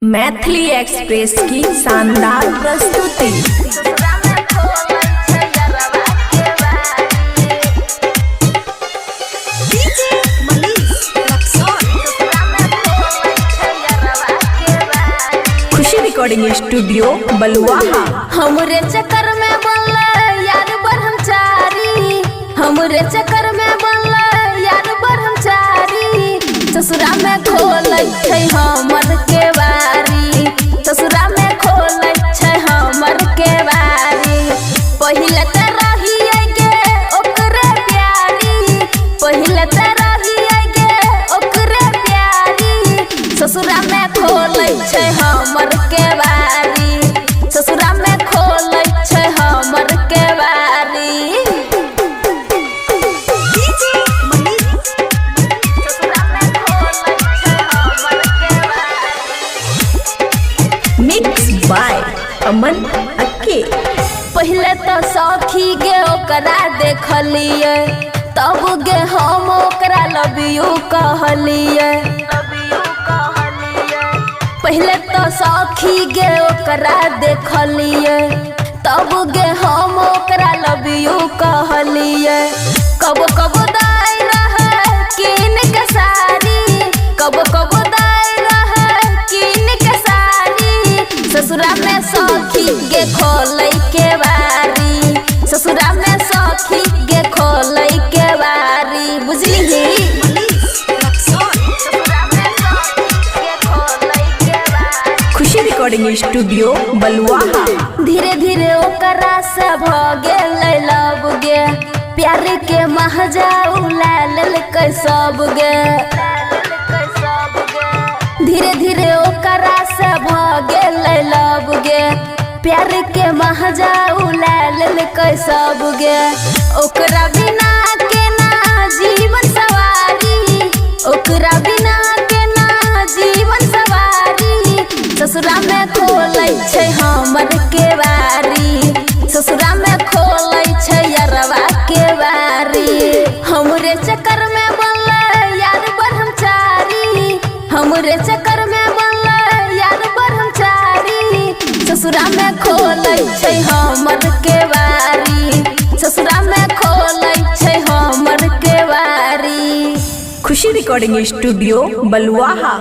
Maithili express की शानदार प्रस्तुति। खुशी रिकॉर्डिंग स्टूडियो बलुआहा। हमरे चक्कर में बनला यार ब्रह्मचारी, हमरे चक्कर में बनला यार ब्रह्मचारी। ससुरा में खोलै छै हमर केवारी, ससुरा में खोलै छै हमर केवारी। पहिले त रहिए गे ओकरे प्यारी, पहिले त रहिए गे ओकरे प्यारी। ससुरा में खोलै छै हमर केवारी, ससुरा में खोलै छै हमर केवारी। मिक्स बाय अमन अक्के। पहले तो सखी गे ओकरा देखलिए, तब गे हम ओकरा लव यू कहलिए। पहले तो सखी गे ओकरा देखलिए, तब गे हम ओकरा लव यू कहलिए। कब कब दाई रहे किन के साड़ी, कब कब दाई रहे किन के साड़ी। ससुरा में सखी गे खोलै के बारी, ससुरा में सखी गे खोलै के बारी। बुझली खुशी रिकॉर्डिंग स्टूडियो बलुआहा। धीरे धीरे ओकरा से भ गेलै लब गे, प्यार के महजा उला लेलकै सब गे। धीरे धीरे ओकरा से भ गेलै लब गे, प्यार के महजा उला लेलकै सब गे। ओकरा बिना के ना जीवन सवारी, ओकरा बिना के ना जीवन सवारी। ससुरा में खोलै छै हमर केवारी, ससुरा में खोलै छै यारवा केवारी। हमरे चक्कर में बनला यार ब्रह्मचारी, हमरे चक्कर में बनला यार ब्रह्मचारी। ससुरा में खोलै छै हमर केवारी, ससुरा में खोलै छै हमर केवारी। खुशी रिकॉर्डिंग स्टूडियो बलुआहा।